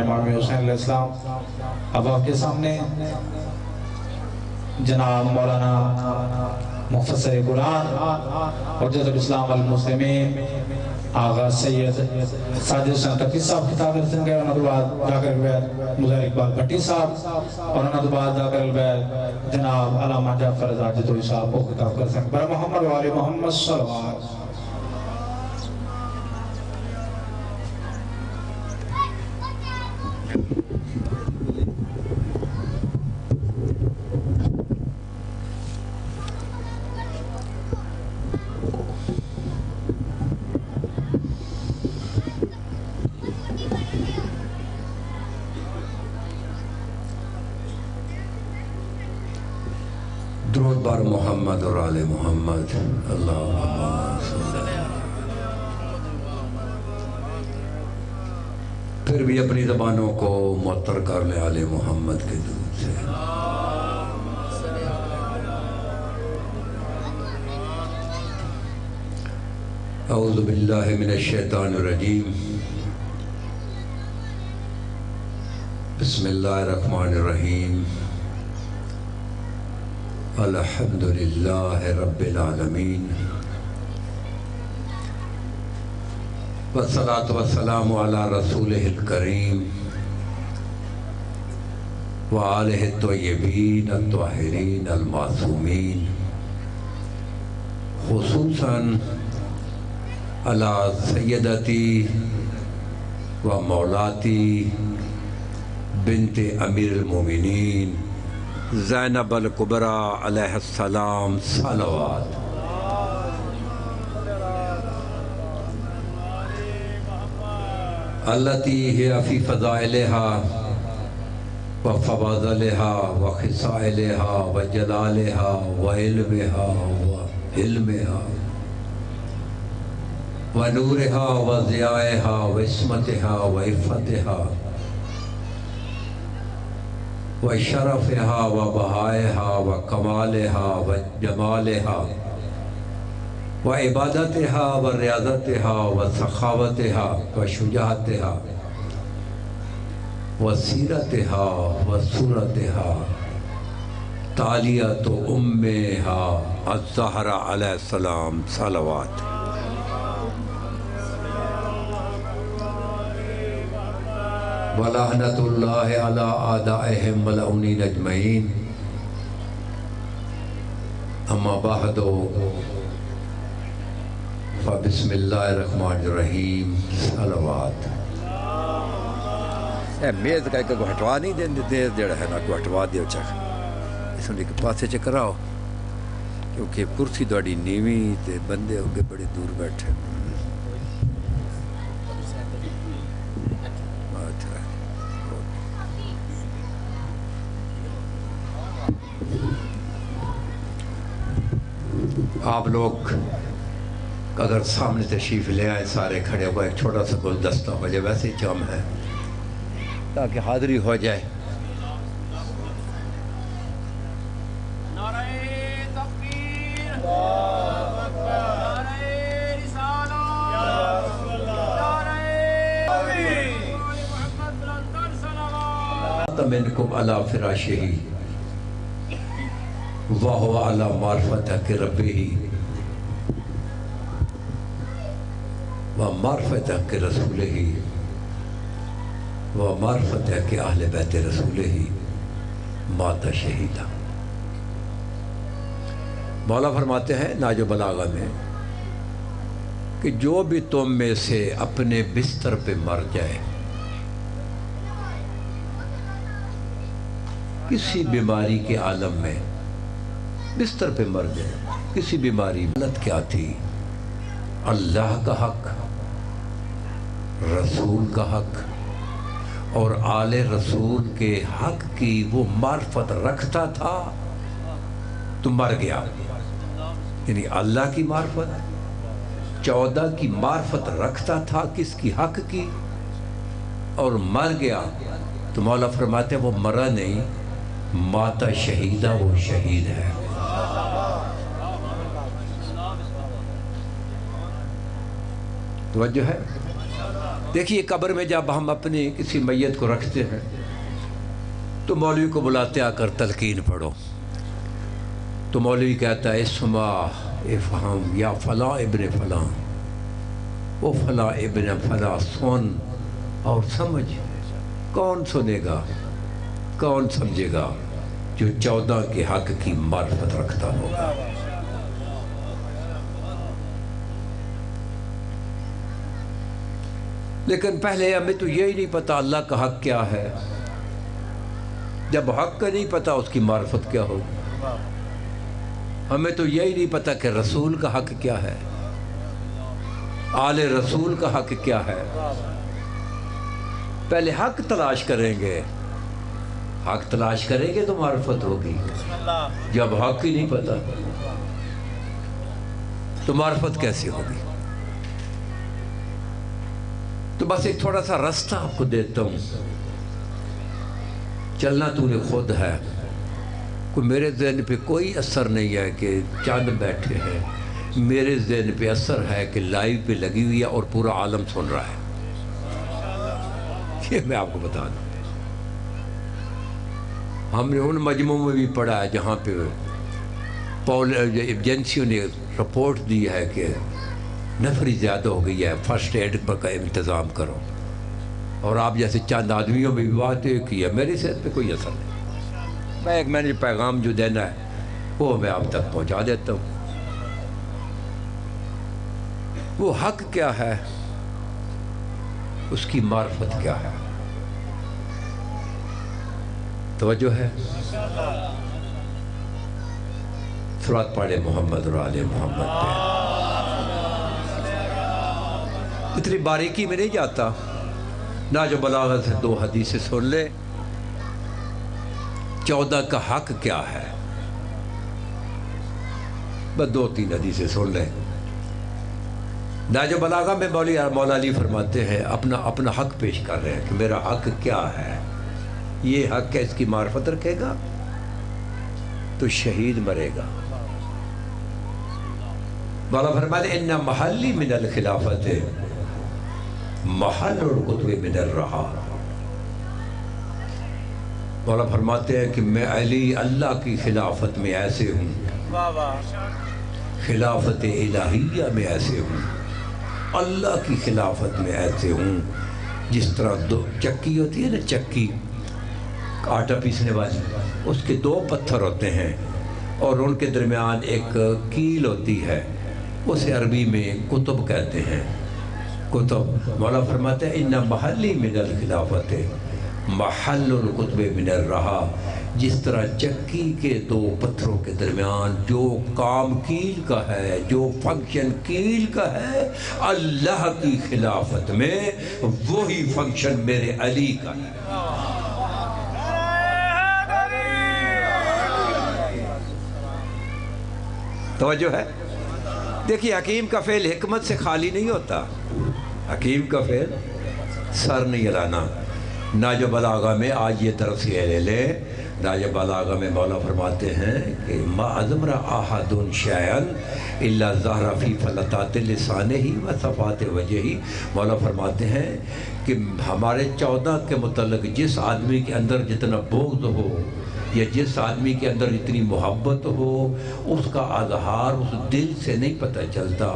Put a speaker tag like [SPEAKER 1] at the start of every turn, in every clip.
[SPEAKER 1] امام حسین علیہ السلام. اب آپ کے سامنے جناب مولانا مفسر قرآن حجت الاسلام والمسلمین آغا سید ساجد حسین تقی صاحب خطاب رسن گئے. انہوں نے بعد جاکر البید مظاہر اقبال بھٹی صاحب اور انہوں نے بعد جاکر البید جناب علامہ جعفر رضا جتوئی صاحب کو خطاب کر سکتے. بر محمد و آل محمد صلوات.
[SPEAKER 2] درود بر محمد اور آل محمد. اللہم صلی اللہ. پھر بھی اپنی زبانوں کو معطر کر لیں آل محمد کے درود سے. اعوذ باللہ من الشیطان الرجیم. بسم اللہ الرحمن الرحیم. الحمدللہ رب العالمین والصلاة والسلام علی رسولہ الکریم وآلہ الطیبین الطاہرین المعصومین خصوصاً علی سیدتی و مولاتی بنت امیر المومنین زینب الکبریٰ علیہ السلام صلوات. التي هي في فضائلها وفضائلها وخصائلها وجلالها وعلمها وحلمها ونورها وضيائها وعصمتها وعفتها وشرفها وبهائها وكمالها وجمالها وعبادتها ورياضتها وسخاوتها وشجاعتها وسيرتها وصورتها تالية أمها الزهرة عليه السلام صلوات. وَلَعْنَةُ اللَّهِ عَلَىٰ أَعْدَائِهِمْ وَالْمُؤْمِنِينَ أَجْمَعِينَ. أما بعد فبسم اللہ الرحمن الرحیم. صلوات.
[SPEAKER 3] میز کا ایک ہٹوا نہیں دے جڑا ہے نا کو ہٹوا دیو چاہ اس نے ایک پاسے چ کراؤ کیونکہ کرسی تہاڈی نیویں تے بندے ہو کے بڑے دور بیٹھے.
[SPEAKER 2] آپ لوگ اگر سامنے تشریف لے آئیں سارے کھڑے ہوئے ایک چھوٹا سا گلدستہ ہو جائے ویسے ہی کم ہے
[SPEAKER 3] تاکہ حاضری ہو جائے.
[SPEAKER 4] نعرہ تکبیر، نعرہ رسالت، نعرہ محمد بلند صلوات.
[SPEAKER 2] منکم علی فراشہ وَهُوَ عَلَى مَعْرِفَتِهِ رَبِّهِ وَمَعْرِفَتِهِ رَسُولِهِ وَمَعْرِفَتِهِ أَهْلِ بَيْتِ رَسُولِهِ مَاتَ شَهِيدًا. مولا فرماتے ہیں ناج و بلاغہ میں کہ جو بھی تم میں سے اپنے بستر پہ مر جائے کسی بیماری کے عالم میں بستر پہ مر جائے کسی بیماری حالت کیا تھی؟ اللہ کا حق، رسول کا حق اور آل رسول کے حق کی وہ معرفت رکھتا تھا تو مر گیا. یعنی اللہ کی معرفت 14 کی معرفت رکھتا تھا کس کی؟ حق کی، اور مر گیا تو مولا فرماتے ہیں وہ مرا نہیں، ماتا شہیدہ، وہ شہید ہے. توجہ ہے؟ دیکھیے قبر میں جب ہم اپنی کسی میت کو رکھتے ہیں تو مولوی کو بلاتے آ کر تلقین پڑھو، تو مولوی کہتا ہے اسمع افہم یا فلاں ابن فلاں، وہ فلاں ابن فلاں سن اور سمجھ۔ کون سنے گا، کون سمجھے گا؟ جو 14 کے حق کی معرفت رکھتا ہوگا۔ لیکن پہلے ہمیں تو یہی نہیں پتا اللہ کا حق کیا ہے۔ جب حق کا نہیں پتا اس کی معرفت کیا ہوگی؟ ہمیں تو یہی نہیں پتا کہ رسول کا حق کیا ہے، آل رسول کا حق کیا ہے۔ پہلے حق تلاش کریں گے، حق تلاش کریں گے تو معرفت ہوگی۔ جب حق ہی نہیں پتا تو معرفت کیسے ہوگی؟ تو بس ایک تھوڑا سا راستہ آپ کو دیتا ہوں، چلنا تو نے خود ہے۔ کوئی میرے ذہن پہ کوئی اثر نہیں ہے کہ چاند بیٹھے ہیں، میرے ذہن پہ اثر ہے کہ لائیو پہ لگی ہوئی ہے اور پورا عالم سن رہا ہے۔ یہ میں آپ کو بتا دوں، ہم نے ان مجموعوں میں بھی پڑھا ہے جہاں پہ ایجنسیوں نے رپورٹ دی ہے کہ نفری زیادہ ہو گئی ہے، فرسٹ ایڈ کا انتظام کرو، اور آپ جیسے چند آدمیوں میں بھی بات کی ہے، میری صحت پہ کوئی اثر نہیں۔ میں نے پیغام جو دینا ہے وہ میں آپ تک پہنچا دیتا ہوں۔ وہ حق کیا ہے، اس کی معرفت کیا ہے، توجہ ہے؟ صلوات پڑھے محمد اور آل محمد پہ۔ اتنی باریکی میں نہیں جاتا، نہ جو بلاغت سے 2 حدیثیں سن لے۔ 14 کا حق کیا ہے، بس 2-3 حدیثیں سن لیں۔ ناج بلاغہ میں مولا علی فرماتے ہیں اپنا حق پیش کر رہے ہیں کہ میرا حق کیا ہے، یہ حق ہے، اس کی معرفت رکھے گا تو شہید مرے گا۔ مولا فرماتے ہیں ان محلی من الخلافت محل القطب من الرہا۔ مولا فرماتے ہیں کہ میں علی اللہ کی خلافت میں ایسے ہوں، خلافت الہیہ میں ایسے ہوں، اللہ کی خلافت میں ایسے ہوں جس طرح 2 چکی ہوتی ہے نا، چکی آٹا پیسنے والی، اس کے 2 پتھر ہوتے ہیں اور ان کے درمیان ایک کیل ہوتی ہے، اسے عربی میں کتب کہتے ہیں، کتب۔ مولا فرماتے ہیں ان محلی من الخلافت محل القطب من الرہا، جس طرح چکی کے 2 پتھروں کے درمیان جو کام کیل کا ہے، جو فنکشن کیل کا ہے، اللہ کی خلافت میں وہی فنکشن میرے علی کا ہے۔ توجہ ہے؟ دیکھیے حکیم کا فعل حکمت سے خالی نہیں ہوتا، حکیم کا فعل سر نہیں ہلانا۔ ناج بلاغہ میں آج یہ طرف سے لے لے، ناج بلاغہ میں مولا فرماتے ہیں کہ ما عظمر احد شیئا الا ظہر فی فلتات لسانہ و صفات وجہہ۔ مولا فرماتے ہیں کہ ہمارے 14 کے متعلق جس آدمی کے اندر جتنا بغض ہو یا جس آدمی کے اندر اتنی محبت ہو، اس کا اظہار اس دل سے نہیں پتہ چلتا،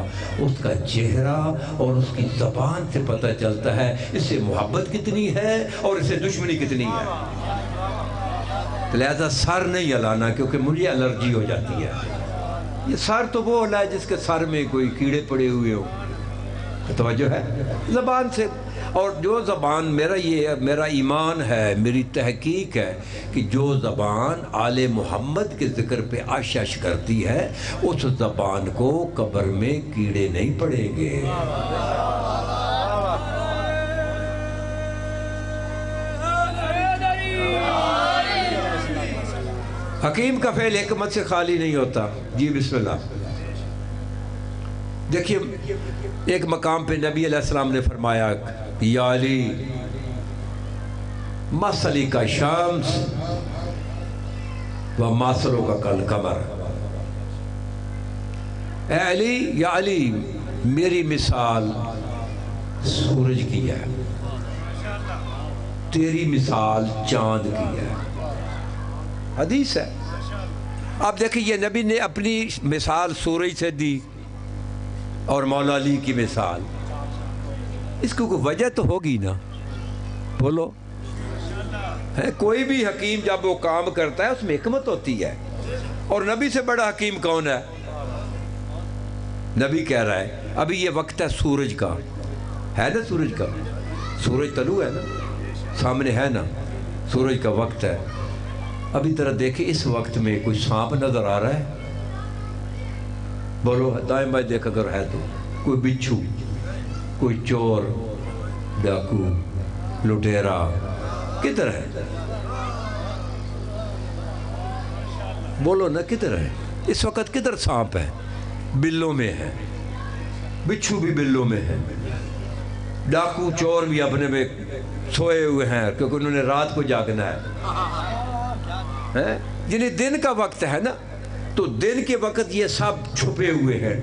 [SPEAKER 2] اس کا چہرہ اور اس کی زبان سے پتہ چلتا ہے اس سے محبت کتنی ہے اور اس سے دشمنی کتنی ہے۔ لہذا سر نہیں ہلانا کیونکہ مجھے الرجی ہو جاتی ہے۔ یہ سر تو وہ ہلا ہے جس کے سر میں کوئی کیڑے پڑے ہوئے ہو، توجہ ہے؟ زبان سے، اور جو زبان میرا ایمان ہے، میری تحقیق ہے کہ جو زبان آل محمد کے ذکر پہ آشش کرتی ہے اس زبان کو قبر میں کیڑے نہیں پڑیں گے۔ حکیم کا فعل حکمت سے خالی نہیں ہوتا۔ جی بسم اللہ۔ دیکھیے ایک مقام پہ نبی علیہ السلام نے فرمایا یا علی مثلی کا شمس و مثلو کا کل قمر۔ اے علی، یا علی میری مثال سورج کی ہے، تیری مثال چاند کی ہے۔ حدیث ہے۔ آپ دیکھیں یہ نبی نے اپنی مثال سورج سے دی اور مولا علی کی مثال، اس کو کوئی وجہ تو ہوگی نا، بولو ہے؟ کوئی بھی حکیم جب وہ کام کرتا ہے اس میں حکمت ہوتی ہے، اور نبی سے بڑا حکیم کون ہے؟ نبی کہہ رہا ہے ابھی یہ وقت ہے سورج کا، ہے نا سورج کا، سورج طلوع ہے نا، سامنے ہے نا، سورج کا وقت ہے۔ ابھی طرح دیکھیں اس وقت میں کوئی سانپ نظر آ رہا ہے؟ بولو دائیں بائیں دیکھ اگر ہے تو، کوئی بچھو، کوئی چور، ڈاکو، لٹیرا، کدھر ہے؟ بولو نا کدھر ہے؟ اس وقت کدھر سانپ ہے؟ بلوں میں ہے، بچھو بھی بلوں میں ہے، ڈاکو چور بھی اپنے میں سوئے ہوئے ہیں کیونکہ انہوں نے رات کو جاگنا ہے۔ یعنی دن کا وقت ہے نا، تو دن کے وقت یہ سب چھپے ہوئے ہیں،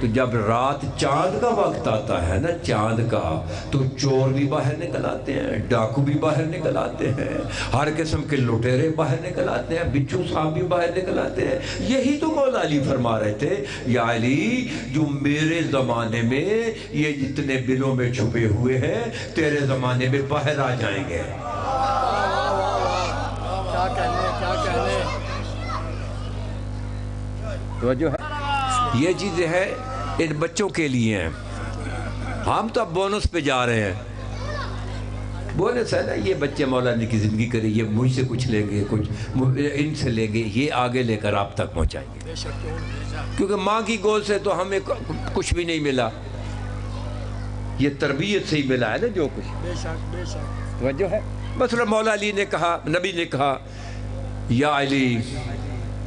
[SPEAKER 2] تو جب رات چاند کا وقت آتا ہے نا، چاند کا، تو چور بھی باہر نکل آتے ہیں، ڈاکو بھی باہر نکل آتے ہیں، ہر قسم کے لٹیرے باہر نکل آتے ہیں، بچھو صاحب بھی باہر نکل آتے ہیں۔ یہی تو مولا علی فرما رہے تھے، یا علی جو میرے زمانے میں یہ جتنے بلوں میں چھپے ہوئے ہیں تیرے زمانے میں باہر آ جائیں گے۔ توجہ ہے؟ یہ چیزیں ہیں ان بچوں کے لیے ہیں، ہم تو اب بونس پہ جا رہے ہیں۔ بونس ہے نا، یہ بچے مولانا کی زندگی کریں، یہ مجھ سے کچھ لیں گے، کچھ ان سے لیں گے، یہ آگے لے کر آپ تک پہنچائیں گے، کیونکہ ماں کی گود سے تو ہمیں کچھ بھی نہیں ملا، یہ تربیت سے ہی ملا ہے نا جو کچھ۔ توجہ ہے؟ مثلا مولا علی نے کہا، نبی نے کہا یا علی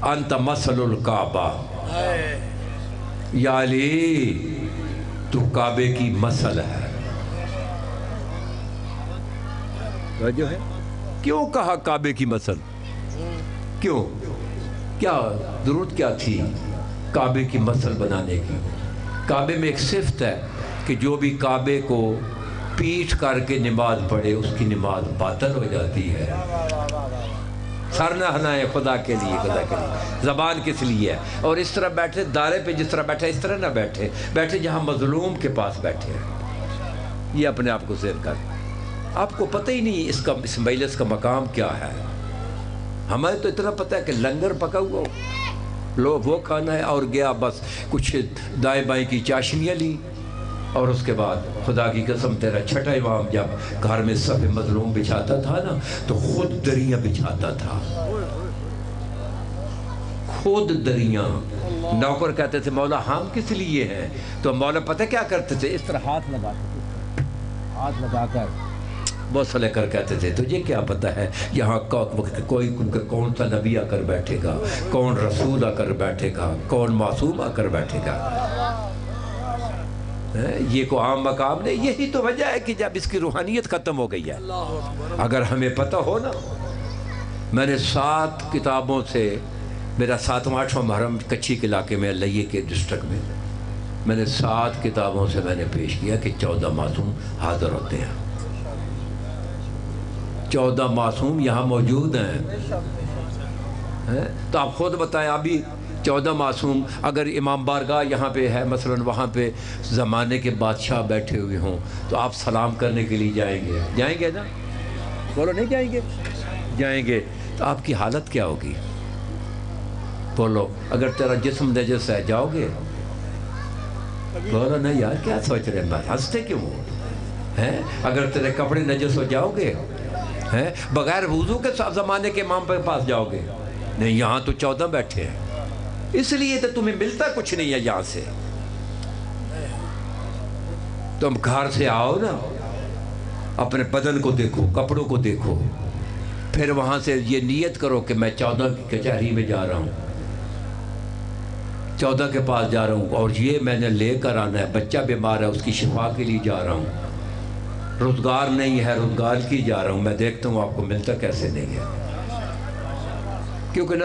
[SPEAKER 2] انت مثل الکعبہ، یا علی تو کعبے کی مثل ہے۔ جو ہے کیوں کہا کعبے کی مثل؟ کیوں؟ کیا ضرورت کیا تھی کعبے کی مثل بنانے کی؟ کعبے میں ایک صفت ہے کہ جو بھی کعبے کو پیٹ کر کے نماز پڑھے اس کی نماز باطل ہو جاتی ہے۔ سر نہ ہلائیں خدا کے لیے، خدا کے لیے، زبان کس لیے ہے؟ اور اس طرح بیٹھے دارے پہ جس طرح بیٹھے اس طرح نہ بیٹھے، بیٹھے جہاں مظلوم کے پاس بیٹھے ہیں۔ یہ اپنے آپ کو ذہن کر، آپ کو پتہ ہی نہیں اس مجلس کا مقام کیا ہے۔ ہمیں تو اتنا پتہ ہے کہ لنگر پکا ہوا ہو، لو وہ کھانا ہے، اور گیا بس کچھ دائیں بائیں کی چاشنیاں لی، اور اس کے بعد خدا کی قسم تیرا چھٹا امام جب گھر میں صف مظلوم بچھاتا تھا نا تو خود دریاں بچھاتا تھا، خود دریاں۔ نوکر کہتے تھے مولا ہم کس لیے ہیں؟ تو مولا پتہ کیا کرتے تھے؟ اس طرح ہاتھ لگا کر بوسہ لے کر کہتے تھے تجھے کیا پتہ ہے یہاں کوئی کون سا نبی آ کر بیٹھے گا، کون رسول آ کر بیٹھے گا، کون معصوم آ کر بیٹھے گا۔ یہ کوئی عام مقام نہیں۔ یہی تو وجہ ہے کہ جب اس کی روحانیت ختم ہو گئی ہے۔ اگر ہمیں پتہ ہو نا، میں نے 7 کتابوں سے، میرا 7واں 8واں محرم کچھی کے علاقے میں لئیے کے ڈسٹرکٹ میں نے 7 کتابوں سے میں نے پیش کیا کہ 14 معصوم حاضر ہوتے ہیں، 14 معصوم یہاں موجود ہیں۔ تو آپ خود بتائیں، ابھی 14 معصوم اگر امام بارگاہ یہاں پہ ہے، مثلا وہاں پہ زمانے کے بادشاہ بیٹھے ہوئے ہوں تو آپ سلام کرنے کے لیے جائیں گے نا؟ بولو نہیں جائیں گے؟ جائیں گے تو آپ کی حالت کیا ہوگی؟ بولو اگر تیرا جسم نجس ہے جاؤ گے؟ بولو نہیں یار کیا سوچ رہے ہیں، ہنستے کیوں ہو؟ اگر تیرے کپڑے نجس ہو جاؤ گے؟ بغیر وضو کے زمانے کے امام پہ پاس جاؤ گے؟ نہیں، یہاں تو 14 بیٹھے ہیں، اس لیے تو تمہیں ملتا کچھ نہیں ہے یہاں سے۔ تم گھر سے آؤ نا، اپنے بدن کو دیکھو، کپڑوں کو دیکھو، پھر وہاں سے یہ نیت کرو کہ میں 14 کی کچہری میں جا رہا ہوں، 14 کے پاس جا رہا ہوں، اور یہ میں نے لے کر آنا ہے، بچہ بیمار ہے اس کی شفا کے لیے جا رہا ہوں، روزگار نہیں ہے روزگار کی جا رہا ہوں، میں دیکھتا ہوں آپ کو ملتا کیسے نہیں ہے، کیونکہ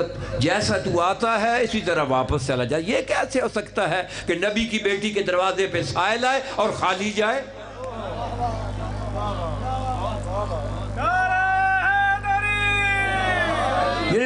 [SPEAKER 2] جیسا تو آتا ہے اسی طرح واپس چلا جائے۔ یہ کیسے ہو سکتا ہے کہ نبی کی بیٹی کے دروازے پہ سائل آئے اور خالی جائے؟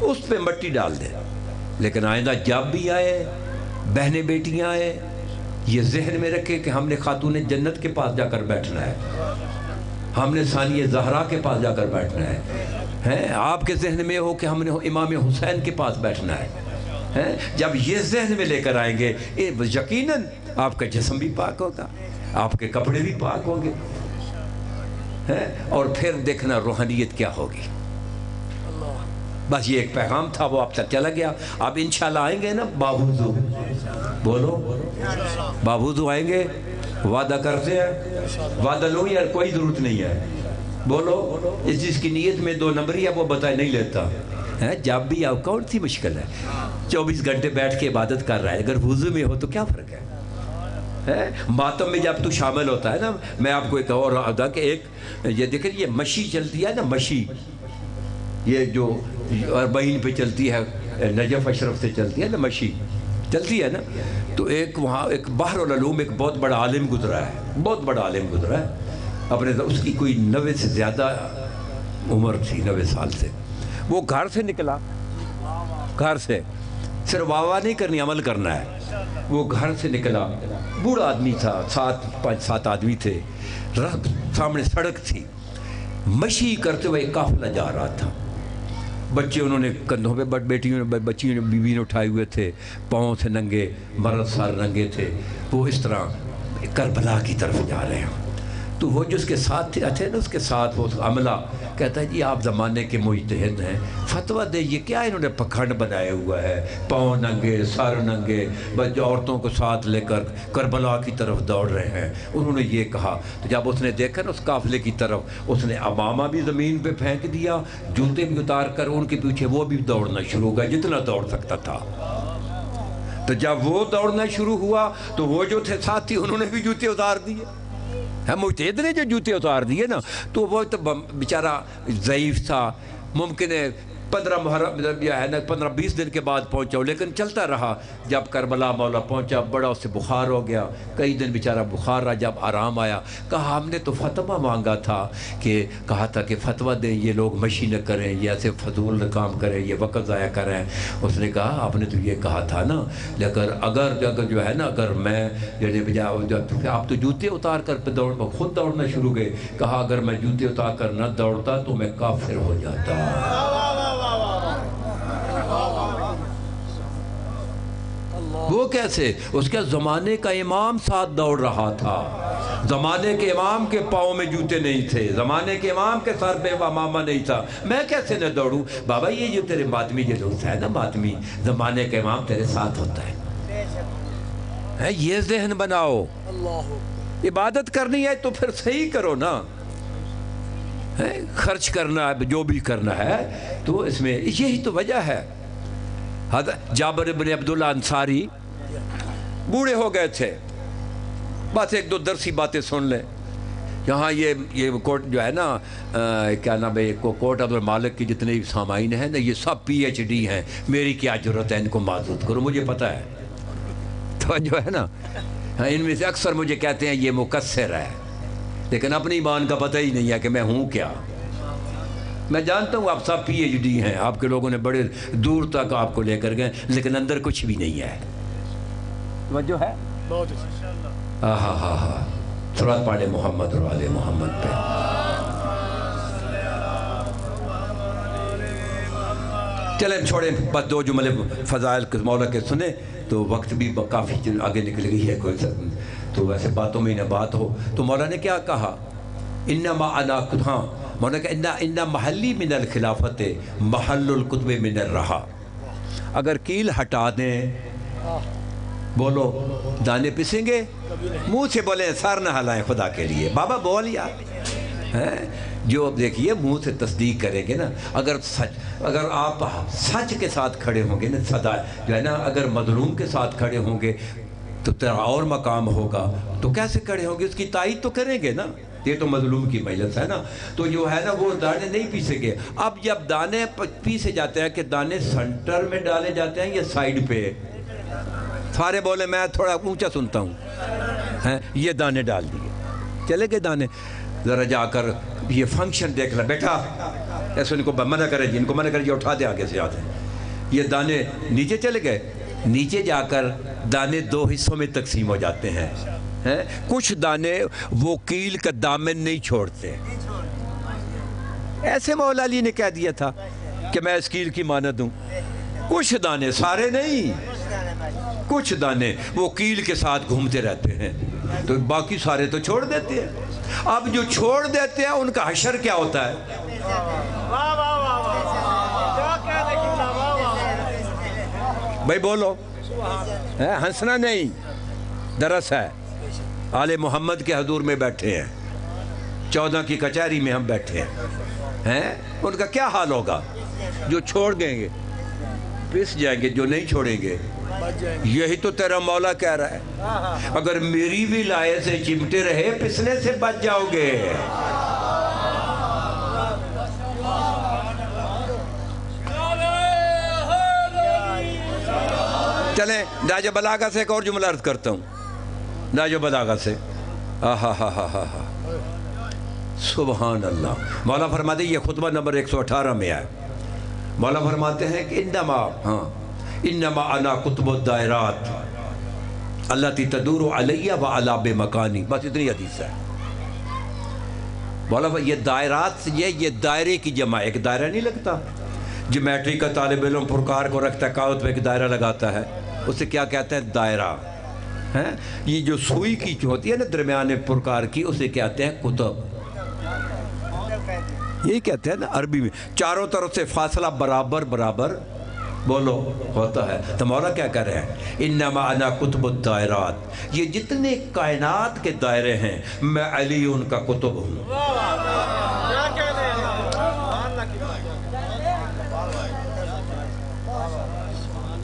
[SPEAKER 2] اس پہ مٹی ڈال دیں. لیکن آئندہ جب بھی آئے بہنیں بیٹیاں آئے یہ ذہن میں رکھے کہ ہم نے خاتون جنت کے پاس جا کر بیٹھنا ہے, ہم نے ثانیہ زہرا کے پاس جا کر بیٹھنا ہے. آپ کے ذہن میں ہو کہ ہم نے امام حسین کے پاس بیٹھنا ہے. جب یہ ذہن میں لے کر آئیں گے یقیناً آپ کا جسم بھی پاک ہوگا, آپ کے کپڑے بھی پاک ہوں گے, اور پھر دیکھنا روحانیت کیا ہوگی. بس یہ ایک پیغام تھا, وہ آپ تک چلا گیا. اب انشاءاللہ آئیں گے نا باوضو, بولو باوضو آئیں گے, وعدہ کرتے ہیں, وعدہ لو یار کوئی ضرورت نہیں ہے, بولو اس جس کی نیت میں 2 نمبری ہے وہ بتائے نہیں لیتا. جب بھی آپ کون سی مشکل ہے, 24 گھنٹے بیٹھ کے عبادت کر رہا ہے, اگر وضو میں ہو تو کیا فرق ہے. ماتم میں جب تو شامل ہوتا ہے نا, میں آپ کو ایک اور ادا کہ ایک یہ دیکھیں یہ مشی چلتی ہے نا, مشی یہ جو اربعین پہ چلتی ہے, نجف اشرف سے چلتی ہے نا, مشی چلتی ہے نا, تو ایک وہاں ایک بحر العلوم ایک بہت بڑا عالم گزرا ہے, بہت بڑا عالم گزرا ہے اپنے, اس کی کوئی 90 سے زیادہ عمر تھی, 90 سال سے. وہ گھر سے نکلا, گھر سے صرف واہ نہیں کرنی, عمل کرنا ہے. وہ گھر سے نکلا, بوڑھا آدمی تھا, 5-7 آدمی تھے, سامنے سڑک تھی, مشی کرتے ہوئے قافلہ جا رہا تھا. بچے انہوں نے کندھوں پہ, بچیوں نے بیوی نے اٹھائے ہوئے تھے, پاؤں سے ننگے, مرد سار ننگے تھے. وہ اس طرح کربلا کی طرف جا رہے ہیں. تو وہ جو اس کے ساتھ تھے نا, اس کے ساتھ وہ عملہ کہتا ہے جی آپ زمانے کے مجتہد ہیں, فتویٰ دے یہ کیا انہوں نے پکھنڈ بنایا ہوا ہے, پاؤں ننگے, سر ننگے, بچے عورتوں کو ساتھ لے کر کربلا کی طرف دوڑ رہے ہیں. انہوں نے یہ کہا. تو جب اس نے دیکھا نا اس قافلے کی طرف, اس نے امامہ بھی زمین پہ پھینک دیا, جوتے بھی اتار کر ان کے پیچھے وہ بھی دوڑنا شروع ہو گیا جتنا دوڑ سکتا تھا. تو جب وہ دوڑنا شروع ہوا تو وہ جو تھے ساتھی انہوں نے بھی جوتے اتار دیے. مجتہد نے جو جوتے اتار دیے نا, تو وہ تو بیچارہ ضعیف تھا, ممکن ہے 15 محرم ہے نا 15-20 دن کے بعد پہنچا, لیکن چلتا رہا. جب کربلا مولا پہنچا بڑا اس سے بخار ہو گیا, کئی دن بیچارہ بخار رہا. جب آرام آیا کہا ہم نے تو فتویٰ مانگا تھا, کہ کہا تھا کہ فتویٰ دیں یہ لوگ مشی نہ کریں, یہ ایسے فضول کام کریں, یہ وقت ضائع کریں. اس نے کہا آپ نے تو یہ کہا تھا نا, لیکن اگر جو ہے نا, اگر میں یعنی آپ تو جوتے اتار کر خود دوڑنا شروع گئے. کہا اگر میں جوتے اتار کر نہ دوڑتا تو میں کافر ہو جاتا. وہ کیسے؟ اس کے زمانے کا امام ساتھ دوڑ رہا تھا, زمانے کے امام کے پاؤں میں جوتے نہیں تھے, زمانے کے امام کے سر پہ امامہ نہیں تھا, میں کیسے نہ دوڑوں. بابا یہ جو تیرے ماتمی جو دوست ہے نا, ماتمی زمانے کے امام تیرے ساتھ ہوتا ہے. یہ ذہن بناؤ, عبادت کرنی ہے تو پھر صحیح کرو نا, خرچ کرنا ہے جو بھی کرنا ہے تو اس میں یہی تو وجہ ہے. جابر بن عبداللہ انصاری بوڑھے ہو گئے تھے, بس 1-2 درسی باتیں سن لیں. یہاں یہ کوٹ جو ہے نا, کیا نام ہے, کوٹ عبدالمالک کی جتنے بھی سامعین ہیں نا, یہ سب PhD ہیں, میری کیا ضرورت ہے ان کو معذور کرو, مجھے پتہ ہے. تو جو ہے نا ان میں سے اکثر مجھے کہتے ہیں یہ مقصر ہے, لیکن اپنی ایمان کا پتہ ہی نہیں ہے کہ میں ہوں کیا. میں جانتا ہوں آپ سب PhD ہیں, آپ کے لوگوں نے بڑے دور تک آپ کو لے کر گئے, لیکن اندر کچھ بھی نہیں ہے. توجہ ہے, ہاں صلوات پڑھے محمد اور آل محمد پہ. چلیں چھوڑیں, بس 2 جملے فضائل مولا کے سنیں تو وقت بھی کافی آگے نکل گئی ہے, کوئی تو ویسے باتوں میں نہ بات ہو. تو مولا نے کیا کہا, انما انا, ہاں مولا کہ انہ محلی من الخلافت محل القطب من الرہا. اگر کیل ہٹا دیں, بولو دانے پسیں گے, منہ سے بولیں سر نہ ہلائیں خدا کے لیے. بابا بول یار, جو دیکھیے منہ سے تصدیق کریں گے نا, اگر آپ سچ کے ساتھ کھڑے ہوں گے نا, صدا جو ہے نا, اگر مظلوم کے ساتھ کھڑے ہوں گے تو تیرا اور مقام ہوگا. تو کیسے کھڑے ہوں گے, اس کی تائید تو کریں گے نا, یہ تو مظلوم کی مجلس ہے نا. تو جو ہے نا وہ دانے نہیں پیسے گے. اب جب دانے پیسے جاتے ہیں, کہ دانے سنٹر میں ڈالے جاتے ہیں یا سائیڈ پہ, سارے بولے میں تھوڑا اونچا سنتا ہوں, یہ دانے ڈال دیے, چلے گئے دانے. ذرا جا کر یہ فنکشن دیکھ لیں بیٹا, ایسے ان کو منع کریں جی، ان کو منع کریں جی، اٹھا دیں آگے سے آتے ہیں. یہ دانے نیچے چلے گئے. نیچے جا کر دانے دو حصوں میں تقسیم ہو جاتے ہیں. کچھ دانے وہ کیل کا دامن نہیں چھوڑتے. ایسے مولا علی نے کہہ دیا تھا کہ میں اس کیل کی مانت ہوں. کچھ دانے، سارے نہیں، کچھ دانے وہ کیل کے ساتھ گھومتے رہتے ہیں، تو باقی سارے تو چھوڑ دیتے ہیں. اب جو چھوڑ دیتے ہیں ان کا حشر کیا ہوتا ہے؟ بھائی بولو، ہنسنا نہیں، درس ہے. آل محمد کے حضور میں بیٹھے ہیں، 14 کی کچہری میں ہم بیٹھے ہیں. ان کا کیا حال ہوگا؟ جو چھوڑ دیں گے پس جائیں گے، جو نہیں چھوڑیں گے. یہی تو تیرا مولا کہہ رہا ہے، اگر میری بھی لائے سے چمٹے رہے پسنے سے بچ جاؤ گے. چلیں نہج بلاغہ سے ایک اور جملہ عرض کرتا ہوں. نہج بلاغہ سے سبحان اللہ. مولا فرماتے ہیں، یہ خطبہ نمبر 118 میں آئے. مولا فرماتے ہیں کہ انما انا قطب الدائرات التي تدور علی و علی بمکانی. بس اتنی حدیث ہے. مولا یہ دائرات، یہ دائرے کی جمع. ایک دائرہ نہیں لگتا، جیومیٹری کا طالب علم پرکار کو رکھتا ہے، کاغذ پہ ایک دائرہ لگاتا ہے، اسے کیا کہتے ہیں؟ دائرہ. یہ جو سوئی کی ہوتی ہے نا درمیان پرکار کی، اسے کہتے ہیں قطب. یہی کہتے ہیں نا عربی میں، چاروں طرف سے فاصلہ برابر برابر بولو ہوتا ہے. تو مولا کیا کہہ رہے ہیں؟ انما انا قطب الدائرات، یہ جتنے کائنات کے دائرے ہیں میں علی ان کا قطب ہوں.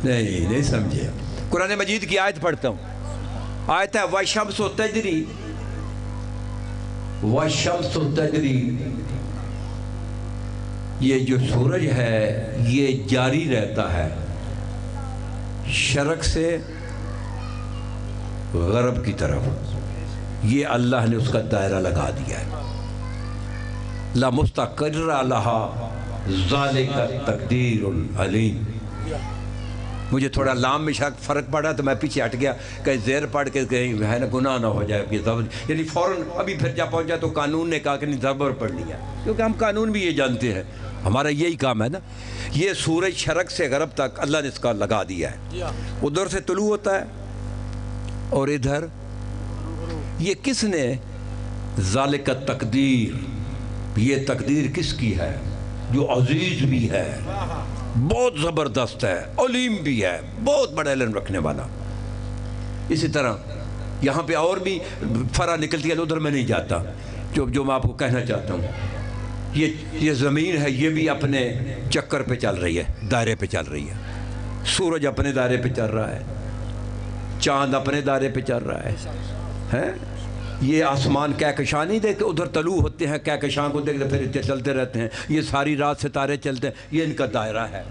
[SPEAKER 2] نہیں سمجھے. قرآن مجید کی آیت پڑھتا ہوں. آیت ہے وَالشَّمْسُ تَجْرِي وَالشَّمْسُ تَجْرِي. یہ جو سورج ہے یہ جاری رہتا ہے شرق سے غرب کی طرف. یہ اللہ نے اس کا دائرہ لگا دیا ہے. لا مستقر لہا ذالک التقدیر العلیم. مجھے تھوڑا لام میں شاید فرق پڑا تو میں پیچھے ہٹ گیا، کہیں زیر پڑھ کے کہیں ہے نا گناہ نہ ہو جائے. یعنی فوراً ابھی پھر جا پہنچا تو قانون نے کہا کہ نہیں زبر پڑھ لیا، کیونکہ ہم قانون بھی یہ جانتے ہیں، ہمارا یہی کام ہے نا. یہ سورج شرق سے غرب تک اللہ نے اس کا لگا دیا ہے. ادھر سے طلوع ہوتا ہے اور ادھر. یہ کس نے؟ ذالک التقدیر. یہ تقدیر کس کی ہے؟ جو عزیز بھی ہے، بہت زبردست ہے، علیم بھی ہے، بہت بڑا علم رکھنے والا. اسی طرح یہاں پہ اور بھی فرع نکلتی ہے، ادھر میں نہیں جاتا. جو میں آپ کو کہنا چاہتا ہوں، یہ زمین ہے، یہ بھی اپنے چکر پہ چل رہی ہے، دائرے پہ چل رہی ہے. سورج اپنے دائرے پہ چل رہا ہے، چاند اپنے دائرے پہ چل رہا ہے. یہ آسمان کہکشاں نہیں دیکھتے، ادھر طلوع ہوتے ہیں، کہکشاں کو دیکھتے پھر چلتے رہتے ہیں. یہ ساری رات ستارے چلتے ہیں، یہ ان کا دائرہ ہے.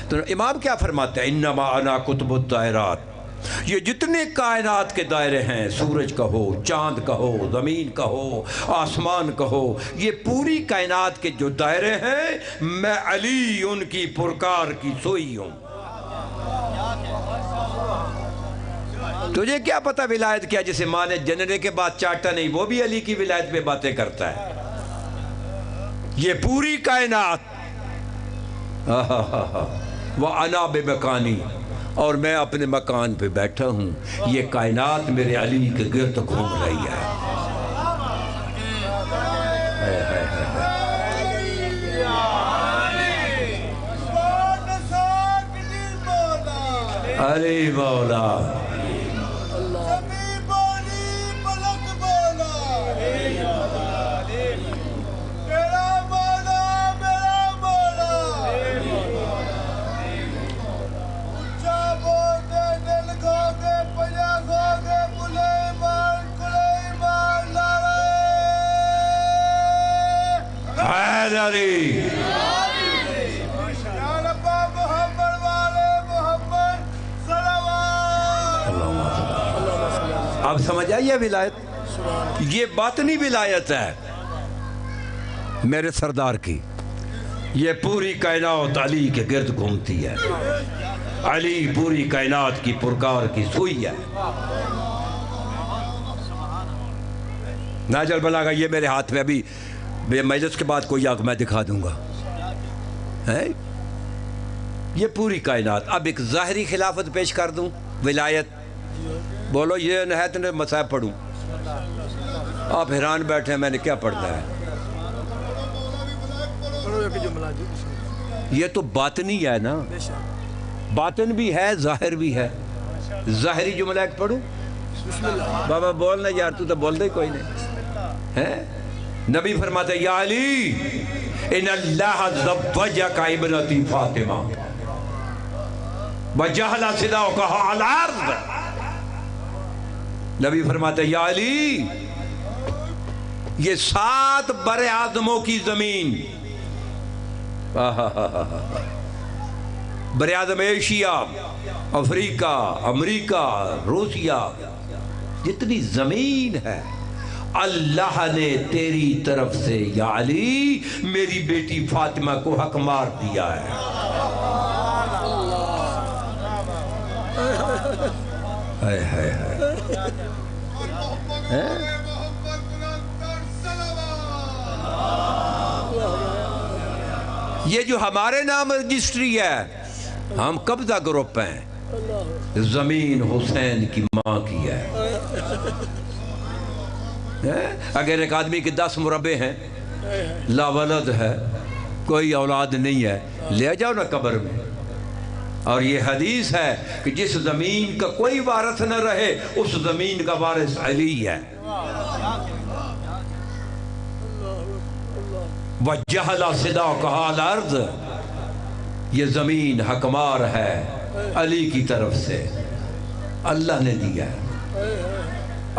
[SPEAKER 2] تو امام کیا فرماتے ہیں؟ انما انا قطب الدائرات. یہ جتنے کائنات کے دائرے ہیں، سورج کہو، چاند کہو، زمین کہو، آسمان کہو، یہ پوری کائنات کے جو دائرے ہیں میں علی ان کی پرکار کی سوئی ہوں. تجھے کیا پتہ ولایت کیا؟ جسے ماں نے جننے کے بعد چاٹا نہیں، وہ بھی علی کی ولایت پہ باتیں کرتا ہے. یہ پوری کائنات وَأَنَا بِمَكَانِي، اور میں اپنے مکان پہ بیٹھا ہوں. یہ کائنات میرے علی کے گرد گھوم رہی ہے. علی مولا اب سمجھ آئیے ولایت. یہ باطنی ولایت ہے. میرے سردار کی، یہ پوری کائنات علی کے گرد گھومتی ہے، علی پوری کائنات کی پرکار کی سوئی ہے۔ ناجل بلاغا یہ میرے ہاتھ میں ابھی مجلس کے بعد کوئی آگ میں دکھا دوں گا، یہ پوری کائنات۔ اب ایک ظاہری خلافت پیش کر دوں، ولایت، بولو یہ نہایت نے مصائب پڑھوں، آپ حیران بیٹھے ہیں میں نے کیا پڑھنا ہے۔ یہ تو باطنی ہے نا، باطن بھی ہے ظاہر بھی ہے۔ ظاہری جملہ ایک پڑھوں، بابا بولنا یار، تو بول دے کوئی نہیں ہے۔ نبی فرماتے یا علی ان اللہ زوجک ابنتی فاطمہ وجعل صداک علی الارض۔ نبی فرماتے یا علی یہ 7 بر اعظموں کی زمین، بر اعظم ایشیا، افریقہ، امریکہ، روسیہ، جتنی زمین ہے اللہ نے تیری طرف سے یا علی میری بیٹی فاطمہ کو حق مار دیا ہے۔ ہائے ہائے ہائے، یہ جو ہمارے نام رجسٹری ہے، ہم قبضہ گروپ ہیں، زمین حسین کی ماں کی ہے۔ اگر ایک آدمی کے 10 مربع ہیں، لا ولد ہے، کوئی اولاد نہیں ہے، لے جاؤ نا قبر میں۔ اور یہ حدیث ہے کہ جس زمین کا کوئی وارث نہ رہے اس زمین کا وارث علی ہے۔ وَجَعَلَ صِدَاقَهَا عَلَى الْأَرْضِ، یہ زمین حکمار ہے علی کی طرف سے، اللہ نے دیا ہے۔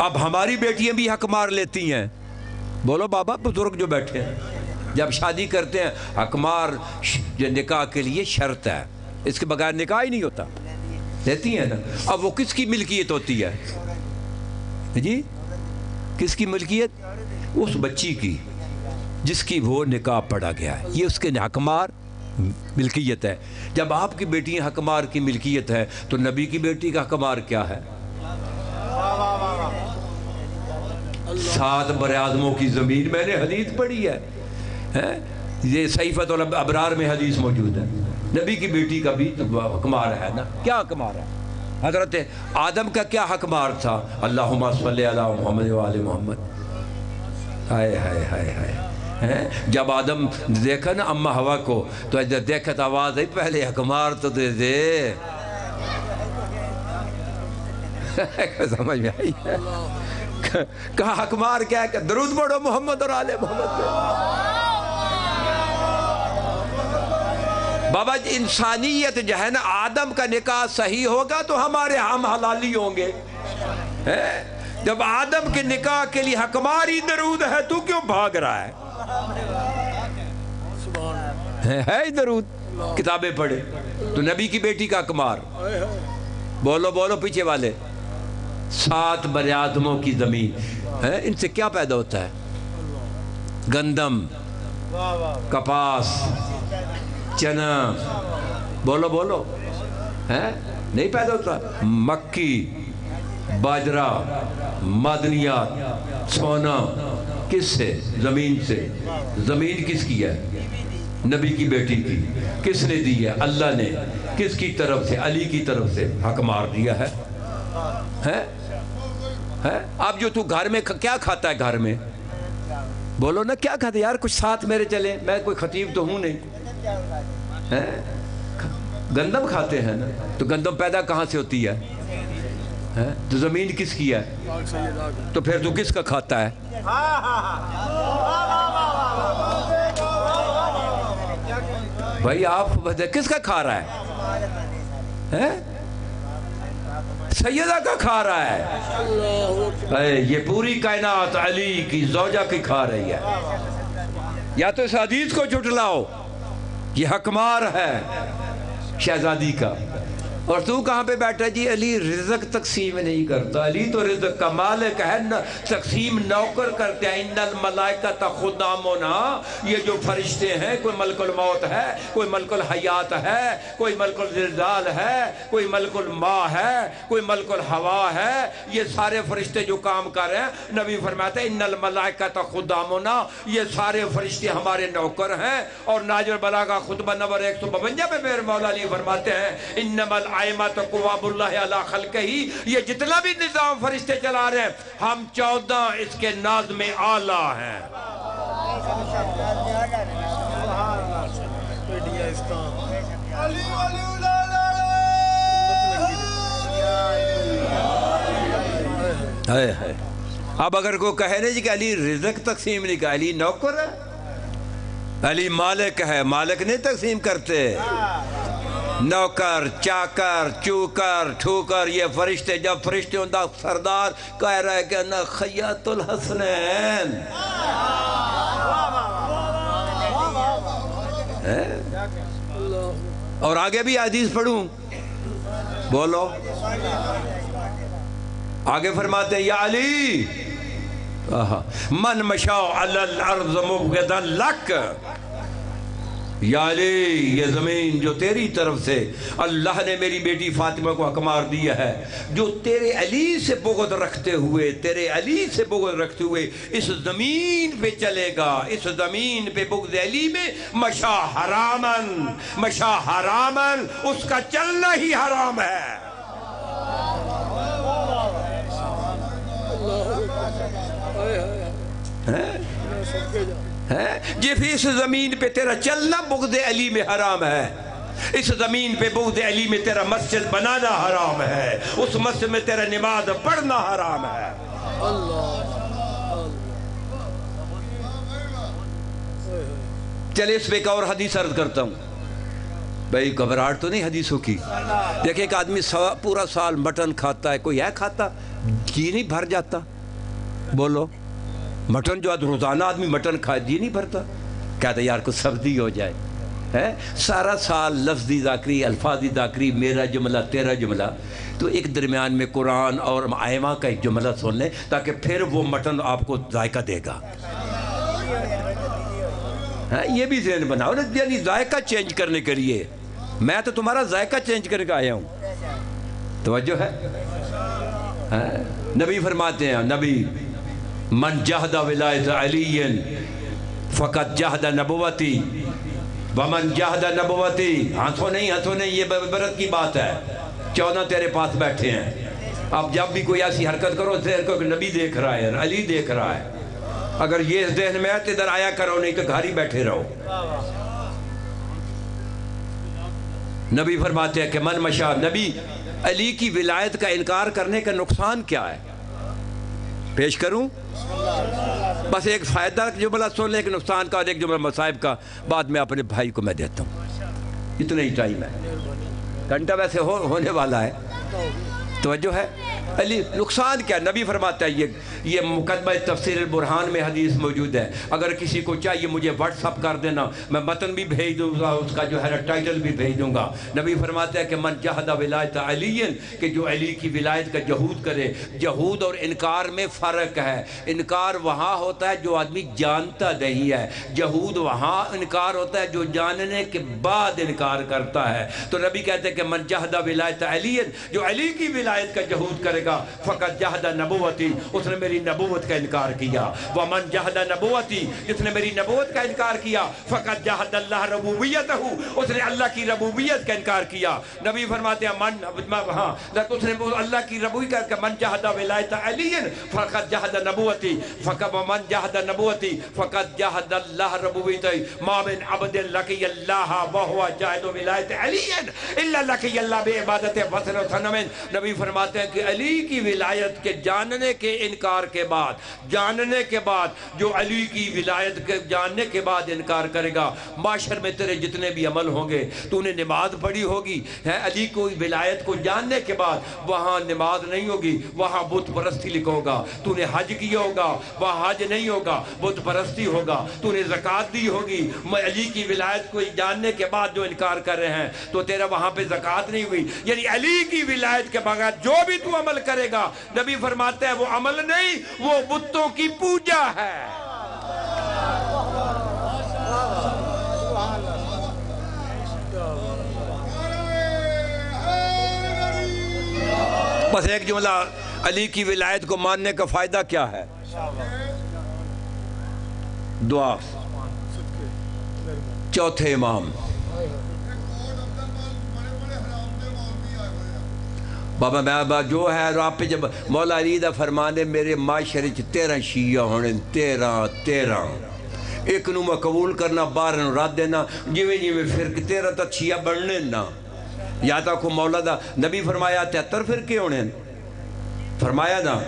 [SPEAKER 2] اب ہماری بیٹیاں بھی حق مار لیتی ہیں، بولو بابا بزرگ جو بیٹھے ہیں، جب شادی کرتے ہیں حق مار جو نکاح کے لیے شرط ہے، اس کے بغیر نکاح ہی نہیں ہوتا، لیتی ہیں نا۔ اب وہ کس کی ملکیت ہوتی ہے جی؟ کس کی ملکیت؟ اس بچی کی جس کی وہ نکاح پڑھا گیا ہے، یہ اس کے حق مار ملکیت ہے۔ جب آپ کی بیٹی حق مار کی ملکیت ہے تو نبی کی بیٹی کا حق مار کیا ہے؟ 7 بر اعظموں کی زمین۔ میں نے حدیث پڑھی ہے، یہ صحیفۃ الابرار میں حدیث موجود ہے، نبی کی بیٹی کا بھی حق مار ہے نا۔ کیا حق مار ہے؟ حضرت آدم کا کیا حق مار تھا؟ اللہم صلی علی محمد وآل محمد۔ ہائے ہائے ہائے ہائے، جب آدم دیکھا نا اماں ہوا کو تو دیکھا تو آواز آئی پہلے حق مار تو دے دے۔ سمجھ میں آئی؟ کہا حق مار کیا ہے؟ کہ درود پڑھو محمد اور آل محمد پہ۔ بابا جی انسانیت جو ہے نا، آدم کا نکاح صحیح ہوگا تو ہمارے ہم حلالی ہوں گے۔ جب آدم کے نکاح کے لیے حق ماری درود ہے تو کیوں بھاگ رہا ہے؟ ہے درود، کتابیں پڑھے تو نبی کی بیٹی کا حق مار۔ بولو بولو پیچھے والے، 7 بر اعظموں کی زمین، ان سے کیا پیدا ہوتا ہے؟ گندم، کپاس، چنا، بولو بولو، نہیں پیدا ہوتا؟ مکی، باجرہ، معدنیات، سونا، کس سے؟ زمین سے۔ زمین کس کی ہے؟ نبی کی بیٹی کی۔ کس نے دی ہے؟ اللہ نے۔ کس کی طرف سے؟ علی کی طرف سے حق مار دیا ہے۔ اب جو تو گھر میں کیا کھاتا ہے؟ گھر میں بولو نا کیا کھاتا ہے؟ یار کچھ ساتھ میرے چلے، میں کوئی خطیب تو ہوں نہیں۔ گندم کھاتے ہیں نا، تو گندم پیدا کہاں سے ہوتی ہے؟ تو زمین کس کی ہے؟ تو پھر تو کس کا کھاتا ہے؟ بھائی آپ کس کا کھا رہا ہے؟ سیدہ کا کھا رہا ہے۔ یہ پوری کائنات علی کی زوجہ کی کھا رہی ہے۔ یا تو اس حدیث کو جھٹلاؤ، یہ حق مار ہے شہزادی کا، اور تو کہاں پہ بیٹھا جی علی رزق تقسیم نہیں کرتا، علی تو رزق کا مالک ہے، تقسیم نوکر کرتے ہیں۔ ان الملائکۃ خدامنا، یہ جو فرشتے ہیں، کوئی ملک الموت ہے، کوئی ملک الحیات ہے، کوئی ملک الزلزال ہے، کوئی ملک الماء ہے، کوئی ملک الہوا ہے، یہ سارے فرشتے جو کام کر رہے ہیں، نبی فرماتے ہیں ان الملائکۃ خدامنا، یہ سارے فرشتے ہمارے نوکر ہیں۔ اور ناج البلاغہ خطبہ نمبر 152 میں میرے مولا علی فرماتے ہیں انما الائمۃ قوام اللہ علی خلقہ، یہ جتنا بھی نظام فرشتے چلا رہے ہیں، ہم 14 اس کے ناظم اعلیٰ ہیں۔ اب اگر کوئی کہے نہیں جی کہ علی رزق تقسیم نہیں، کہ علی نوکر ہے، علی مالک ہے، مالک نہیں تقسیم کرتے۔ نوکر، چاکر، چوکر، ٹھوکر، یہ فرشتے، جب فرشتے ہوندہ سردار کہہ رہا ہے کہ نا خیات الحسنین، اور آگے بھی حدیث پڑھوں، بولو آگے فرماتے ہیں یا علی من مشاء علی الارض مبغضا لک، یا علی یہ زمین جو تیری طرف سے اللہ نے میری بیٹی فاطمہ کو حکمار دیا ہے، جو تیرے علی سے بغض رکھتے ہوئے، تیرے علی سے بغض رکھتے ہوئے اس زمین پہ چلے گا، اس زمین پہ بغض علی میں مشا حرامن، مشا حرامن، اس کا چلنا ہی حرام ہے۔ جب اس زمین پہ تیرا چلنا بغض علی میں حرام ہے، اس زمین پہ بغض علی میں تیرا مسجد بنانا حرام ہے، اس مسجد میں تیرا نماز پڑھنا حرام ہے۔ چلے اس پہ ایک اور حدیث عرض کرتا ہوں، بھئی گھبراہٹ تو نہیں حدیثوں کی۔ دیکھیں ایک آدمی پورا سال مٹن کھاتا ہے، کوئی ہے کھاتا جی نہیں بھر جاتا؟ بولو مٹن جو روزانہ آدمی مٹن کھائے جی نہیں بھرتا؟ کہتا یار کچھ سبزی ہو جائے، سارا سال لفظی ذاکری، الفاظی ذاکری، میرا جملہ تیرا جملہ، تو ایک درمیان میں قرآن اور ائمہ کا ایک جملہ سن لیں تاکہ پھر وہ مٹن آپ کو ذائقہ دے گا۔ یہ بھی ذہن بناؤ نا، یعنی ذائقہ چینج کرنے کے لیے، میں تو تمہارا ذائقہ چینج کرنے کا آیا ہوں، توجہ ہے؟ نبی فرماتے ہیں، نبی من جہد ولایت علی فقط جہد نبوتی ومن جہد نبوتی، ہاتھوں نہیں، یہ عبرت کی بات ہے۔ 14 تیرے پاس بیٹھے ہیں، اب جب بھی کوئی ایسی حرکت کرو ذہن کہ نبی دیکھ رہا ہے، علی دیکھ رہا ہے، اگر یہ ذہن میں ہے تو ادھر آیا کرو، نہیں تو گھر ہی بیٹھے رہو۔ نبی فرماتے ہیں کہ من مشاء، نبی علی کی ولایت کا انکار کرنے کا نقصان کیا ہے؟ پیش کروں؟ بس ایک فائدہ جملہ سن لیں، ایک نقصان کا اور ایک جملہ مصائب کا، بعد میں اپنے بھائی کو میں دیتا ہوں، اتنا ہی ٹائم ہے، گھنٹہ ویسے ہونے والا ہے، توجہ ہے؟ علی نقصان کیا؟ نبی فرماتا ہے، یہ مقدمہ تفسیر البرہان میں حدیث موجود ہے، اگر کسی کو چاہیے مجھے واٹس اپ کر دینا، میں متن بھی بھیج دوں گا، اس کا جو ہے ٹائٹل بھی بھیج دوں گا۔ نبی فرماتا ہے کہ من جہد ولایت علی، کہ جو علی کی ولایت کا جہود کرے۔ جہود اور انکار میں فرق ہے، انکار وہاں ہوتا ہے جو آدمی جانتا نہیں ہے، جہود وہاں انکار ہوتا ہے جو جاننے کے بعد انکار کرتا ہے۔ تو نبی کہتے ہیں کہ من جہد ولایت علی، جو علی کی ولایت کا جہود کرے گا، فقط جہد نبوتی، اس نے میری نبوت کا انکار کیا۔ ومن جہد نبوتی، جس نے میری نبوت کا انکار کیا، فقط جہد اللہ ربوبیتہ، اس نے اللہ کی ربوبیت کا انکار کیا۔ نبی فرماتے ہیں اس نے اللہ کی ربوبیت کا، من جہد ولایت علی فقط جہد نبوتی، فقط ومن جہد نبوتی فقط جہد اللہ ربوبیتہ، ما من عبد لقی اللہ وہو جاہد ولایت علی الا لقی اللہ بعبادت وطن و صنم۔ نبی فرماتے ہیں کہ علی کی ولایت کے جاننے کے انکار کے بعد، جاننے کے بعد، جو علی کی ولایت کے جاننے کے بعد انکار کرے گا، معاشر میں تیرے جتنے بھی عمل ہوں گے، تو نے نماز پڑھی ہوگی ہے علی کو ولایت کو جاننے کے بعد، وہاں نماز نہیں ہوگی، وہاں بت پرستی لکھو گا، تو نے حج کیا ہوگا، وہاں حج نہیں ہوگا، بت پرستی ہوگا، تو نے زکوٰۃ دی ہوگی، میں علی کی ولایت کو جاننے کے بعد جو انکار کر رہے ہیں تو تیرا وہاں پہ زکوٰۃ نہیں ہوئی۔ یعنی علی کی ولایت کے بغیر جو بھی تو عمل کرے گا، نبی فرماتے ہیں وہ عمل نہیں، وہ بتوں کی پوجا ہے۔ بس ایک جملہ، علی کی ولایت کو ماننے کا فائدہ کیا ہے؟ دعا۔ چوتھے امام بابا میں جو ہے آپ پہ جب مولا علی دا فرمانے میرے معاشرے 13 شیعہ ہونے، 13 ایک نو میں قبول کرنا، 12 نو رد دینا، جویں جویں فرق 13 تک شیعہ بڑھنے نا، یا تک مولا دا نبی فرمایا 73 فرقے ہونے، فرمایا نا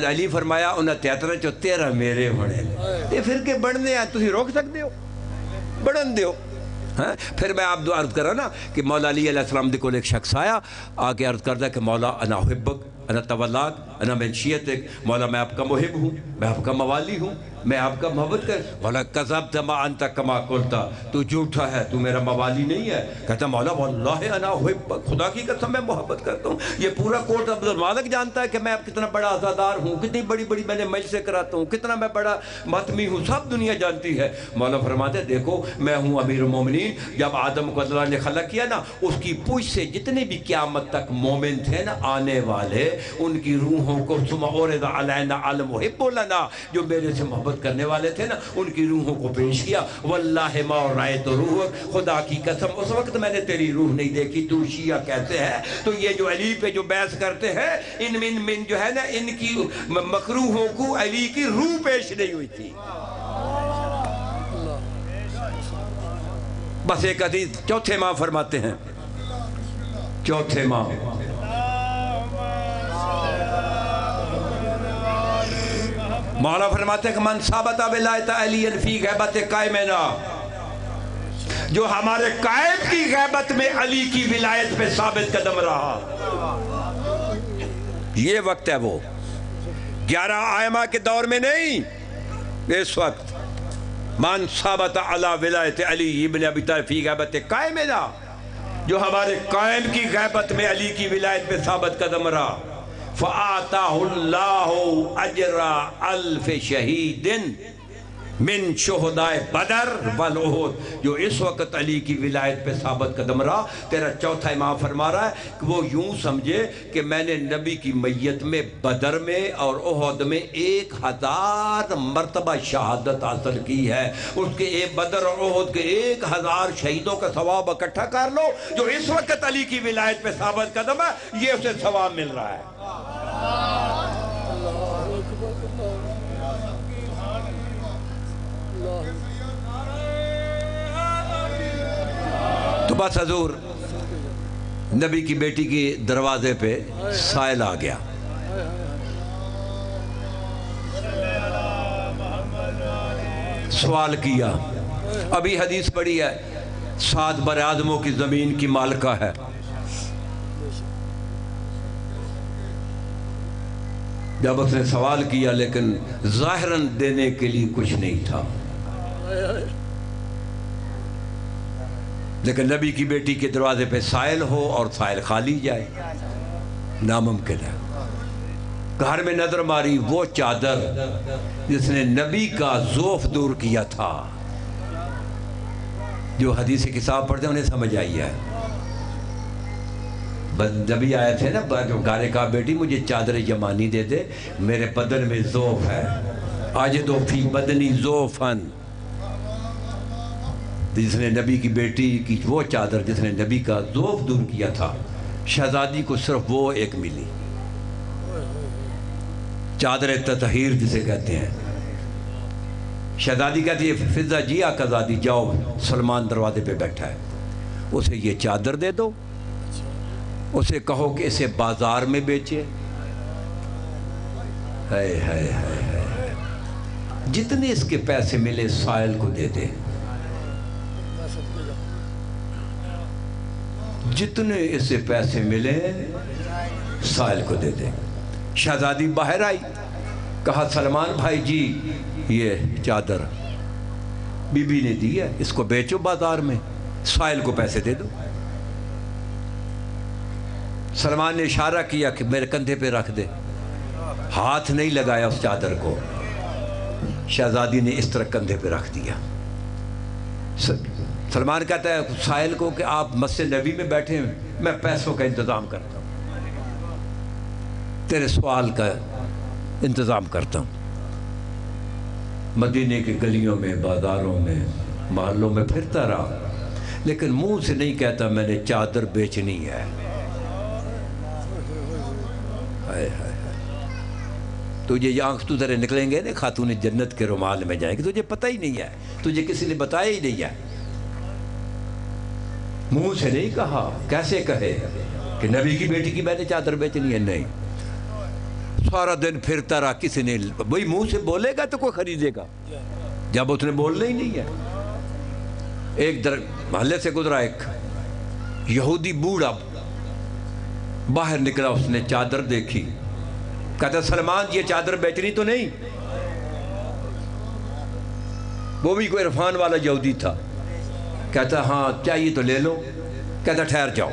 [SPEAKER 2] علی فرمایا انہیں 73 چو 13 میرے ہونے، یہ فرقے بڑھنے ہیں، تُسی روک سکتے ہو، بڑھن دیو۔ پھر میں آپ دو عرض کر رہا نا کہ مولا علی علیہ السلام دے کول ایک شخص آیا، آکے عرض کرتا ہے کہ مولا انا احبک انا تولاک انا من شیعتک، مولا میں آپ کا محب ہوں، میں آپ کا موالی ہوں، میں آپ کا محبت کر، مولا کذبت ما انت کما قلتا، تو جھوٹا ہے، تو میرا موالی نہیں ہے۔ کہتا مولا واللہ انا احبک، خدا کی قسم میں محبت کرتا ہوں۔ یہ پورا کوٹ عبد المالک جانتا ہے کہ میں کتنا بڑا عزادار ہوں، کتنی بڑی بڑی میں نے مجلسیں کراتا ہوں، کتنا میں بڑا ماتمی ہوں، سب دنیا جانتی ہے۔ مولا فرماتے ہیں دیکھو میں ہوں امیر المومنین، جب آدم کو اللہ نے خلق کیا نا، اس کی پوچھ سے جتنے بھی قیامت تک مومن تھے نا آنے والے، ان کی روحوں کو ثم اورد علینا المحب لنا، جو میرے سے محبت کرنے والے تھے نا، ان کی روحوں کو پیش کیا۔ واللہ ما رأیت روحک، خدا کی قسم اس وقت میں نے تیری روح نہیں دیکھی، تو شیعہ کہتے ہیں۔ تو یہ جو علی پہ جو بحث کرتے ہیں، ان جو ہے نا ان کی مکروہوں کو علی کی روح پیش نہیں ہوئی تھی۔ بس ایک حدیث چوتھے ماہ فرماتے ہیں، چوتھے ماہ مولا فرماتے ہیں کہ من ثابت ولایت علی فی غیبت قائمنا، جو ہمارے قائم کی غیبت میں علی کی ولایت پہ ثابت قدم رہا، یہ وقت ہے وہ 11 آئمہ کے دور میں نہیں، اس وقت من ثابت علی ولایت علی ابن ابی طالب فی غیبت قائمنا، جو ہمارے قائم کی غیبت میں علی کی ولایت پہ ثابت قدم رہا، فَآتَاهُ اللَّهُ أَجْرَ أَلْفِ شَهِيدٍ من شہدائے بدر والعہد، جو اس وقت علی کی ولایت پہ ثابت قدم رہا۔ تیرا چوتھا امام فرما رہا ہے کہ وہ یوں سمجھے کہ میں نے نبی کی میت میں بدر میں اور احد میں 1000 مرتبہ شہادت حاصل کی ہے، اس کے ایک بدر اور احد کے 1000 شہیدوں کا ثواب اکٹھا کر لو، جو اس وقت علی کی ولایت پہ ثابت قدم ہے، یہ اسے ثواب مل رہا ہے۔ تو بس حضور نبی کی بیٹی کی دروازے پہ سائل آ گیا، سوال کیا، ابھی حدیث پڑھی ہے 7 بر اعظموں کی زمین کی مالکہ ہے، جب اس نے سوال کیا لیکن ظاہراً دینے کے لیے کچھ نہیں تھا، لیکن نبی کی بیٹی کے دروازے پہ سائل ہو اور سائل خالی جائے ناممکن ہے۔ گھر میں نظر ماری وہ چادر جس نے نبی کا ذوف دور کیا تھا، جو حدیث کتاب پڑھتے ہیں انہیں سمجھ آئی ہے۔ نبی آئے تھے نا، گارے کہا بیٹی مجھے چادر یمانی دے دے، میرے بدن میں ذوف ہے، آجدو فی بدنی ذوفن، جس نے نبی کی بیٹی کی وہ چادر جس نے نبی کا ذوف دور کیا تھا، شہزادی کو صرف وہ ایک ملی، چادر تطہیر جسے کہتے ہیں۔ شہزادی کہتی ہے فضہ جی آقا زادی جاؤ، سلمان دروازے پہ بیٹھا ہے، اسے یہ چادر دے دو، اسے کہو کہ اسے بازار میں بیچے. ہائے ہائے ہائے ہائے، جتنے اس کے پیسے ملے سائل کو دے دے، جتنے اسے پیسے ملے سائل کو دے دے. شہزادی باہر آئی، کہا سلمان بھائی جی یہ چادر بی بی نے دی ہے، اس کو بیچو بازار میں، سائل کو پیسے دے دو. سلمان نے اشارہ کیا کہ میرے کندھے پہ رکھ دے، ہاتھ نہیں لگایا اس چادر کو. شہزادی نے اس طرح کندھے پہ رکھ دیا. سلمان کہتا ہے سائل کو کہ آپ مسجد نبی میں بیٹھے ہیں، میں پیسوں کا انتظام کرتا ہوں، تیرے سوال کا انتظام کرتا ہوں. مدینے کی گلیوں میں، بازاروں میں، محلوں میں پھرتا رہا، لیکن منہ سے نہیں کہتا میں نے چادر بیچنی ہے. تجھے یہ آنکھ تو ذرا نکلیں گے نا خاتون جنت کے رومال میں جائیں گے، تجھے پتہ ہی نہیں ہے، تجھے کسی نے بتایا ہی نہیں ہے. منہ سے نہیں کہا، کیسے کہے کہ نبی کی بیٹی کی میں نے چادر بیچنی ہے؟ نہیں. سارا دن پھرتا رہا، کسی نے وہی منہ سے بولے گا تو کوئی خریدے گا، جب اس نے بولنا ہی نہیں ہے. ایک محلے سے گزرا ایک یہودی بوڑھا، باہر نکلا، اس نے چادر دیکھی، کہتا سلمان یہ چادر بیچنی تو نہیں؟ وہ بھی کوئی عرفان والا یہودی تھا. کہتا ہاں چاہیے تو لے لو. کہتا ٹھہر جاؤ.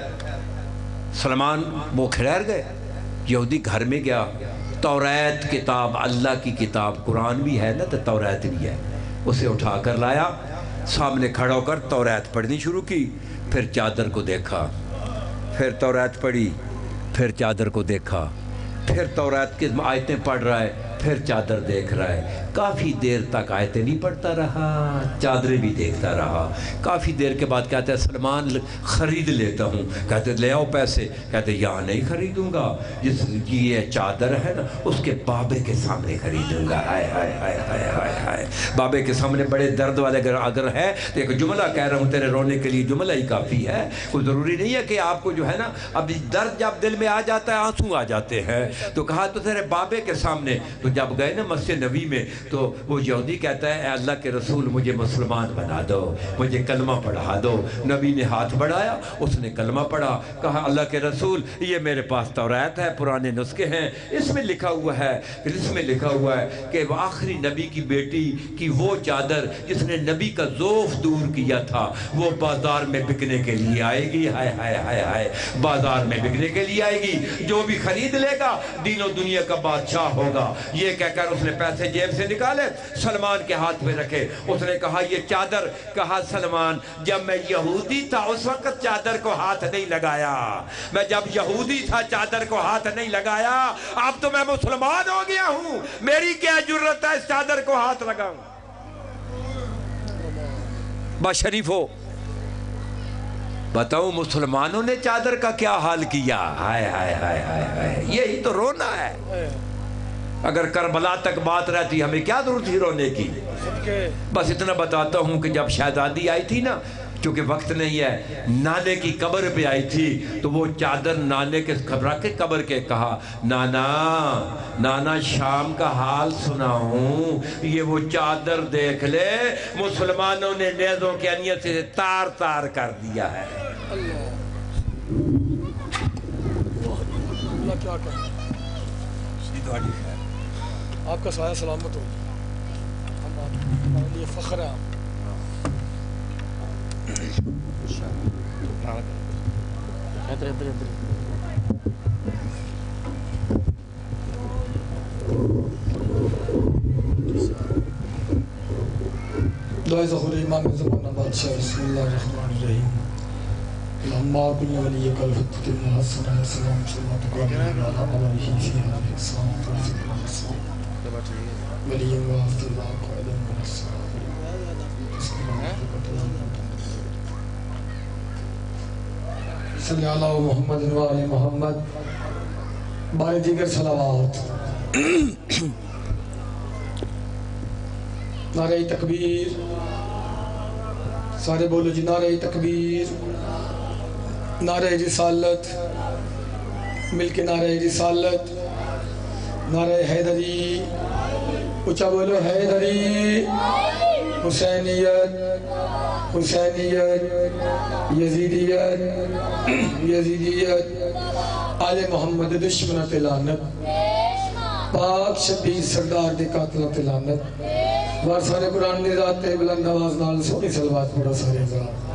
[SPEAKER 2] سلمان وہ ٹھہر گئے. یہودی گھر میں گیا، توریت کتاب، اللہ کی کتاب، قرآن بھی ہے نا تو توریت بھی ہے، اسے اٹھا کر لایا، سامنے کھڑا ہو کر توریت پڑھنی شروع کی. پھر چادر کو دیکھا، پھر توریت پڑھی، پھر چادر کو دیکھا، پھر توریت کی آیتیں پڑھ رہا ہے، پھر چادر دیکھ رہا ہے. کافی دیر تک آیتیں نہیں پڑھتا رہا، چادریں بھی دیکھتا رہا. کافی دیر کے بعد کہتا ہے سلمان خرید لیتا ہوں. کہتے لے آؤ پیسے. کہتے یہاں نہیں خریدوں گا، جس کی یہ چادر ہے نا اس کے بابے کے سامنے خریدوں گا. ہائے ہائے ہائے ہائے ہائے ہائے، بابے کے سامنے بڑے درد والے اگر ہے تو ایک جملہ کہہ رہا ہوں، تیرے رونے کے لیے جملہ ہی کافی ہے. کوئی ضروری نہیں ہے کہ آپ کو جو ہے نا اب درد جب دل میں آ جاتا ہے آنسو آ جاتے ہیں. تو کہا تو تیرے بابے کے سامنے. تو جب گئے نا مسجد نبی میں تو وہ یہودی کہتا ہے اے اللہ کے رسول مجھے مسلمان بنا دو، مجھے کلمہ پڑھا دو. نبی نے ہاتھ بڑھایا، اس نے کلمہ پڑھا. کہا اللہ کے رسول یہ میرے پاس توریت ہے، پرانے نسخے ہیں، اس میں لکھا ہوا ہے کہ وہ آخری نبی کی بیٹی کی وہ چادر جس نے نبی کا ذوف دور کیا تھا وہ بازار میں بکنے کے لیے آئے گی. ہائے ہائے ہائے ہائے، بازار میں بکنے کے لیے آئے گی. جو بھی خرید لے گا دین و دنیا کا بادشاہ ہوگا. یہ کہہ کر اس نے پیسے جیب سے نکالے، سلمان کے ہاتھ میں رکھے. اس نے کہا یہ چادر. کہا سلمان جب میں یہودی تھا اس وقت چادر کو ہاتھ نہیں لگایا، میں جب یہودی تھا چادر کو ہاتھ نہیں لگایا، اب تو میں مسلمان ہو گیا ہوں، میری کیا جرت ہے اس چادر کو ہاتھ لگاؤں. بشریف ہو بتاؤں مسلمانوں نے چادر کا کیا حال کیا. ہائے ہائے ہائے ہائے، یہی تو رونا ہے. اگر کربلا تک بات رہتی ہمیں کیا ضرورت تھی رونے کی. بس اتنا بتاتا ہوں کہ جب شہزادی آئی تھی نا، چونکہ وقت نہیں ہے، نانے کی قبر پہ آئی تھی، تو وہ چادر نانے کے رکھ کے قبر کے کہا نانا شام کا حال سناؤں، یہ وہ چادر دیکھ لے، مسلمانوں نے نیزوں کے انیت سے تار تار کر دیا ہے.
[SPEAKER 5] اللہ کیا کرے. آپ کا سایہ سلامت ہو، ہمارے لیے فخر ہے. دعائے ظہور امام زمانہ بادشاہ بسم اللہ الرحمن الرحیم. اللہم آکل ولی کل فتت اللہ صلی اللہ وسلم سلمت قابل اللہ علیہ فی حال السلام توفیق اللہ السلام ولی اللہ حفظ اللہ قائد اللہ السلام. صلی اللہ محمد و آل محمد. بارے دیگر صلوات. نعرہ تکبیر. سارے بولو جی نعرہ تکبیر، نعرہ رسالت، مل کے نعرہ رسالت، نعرہ حیدری، اچھا بولو حیدری، حسینیت، حسینیت، یزیدیت، یزیدیت، آل محمد دشمنت لعنت، پاک شبیر سردار دے قاتلت لعنت، وارثان قرآن دی ذات تے بلند آواز نال سونی صلوات پڑھو سارے ذات۔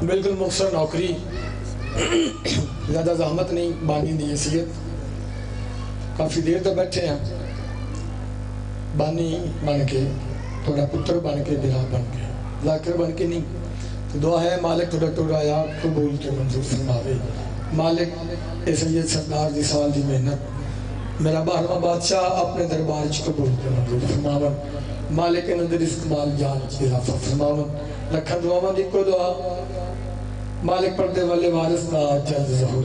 [SPEAKER 5] بالکل مختصر نوکری، زیادہ زحمت نہیں، بانی دی حیثیت، کافی دیر تک بیٹھے ہیں، بانی بن کے، تھوڑا پتر بن کے، بلا بن کے، ذاکر بن کے نہیں۔ تو دعا ہے مالک تھوڑا ٹورایا قبول کے منظور فرماوے، مالک اے سید سردار دی سال دی محنت میرا 12واں بادشاہ اپنے دربار چ قبول کے منظور فرماون، مالک نظر استعمال جان چ اضافہ فرماون، لکھاں دعاواں دی کو دعا، مالک پردے والے وارث دا جلد ظہور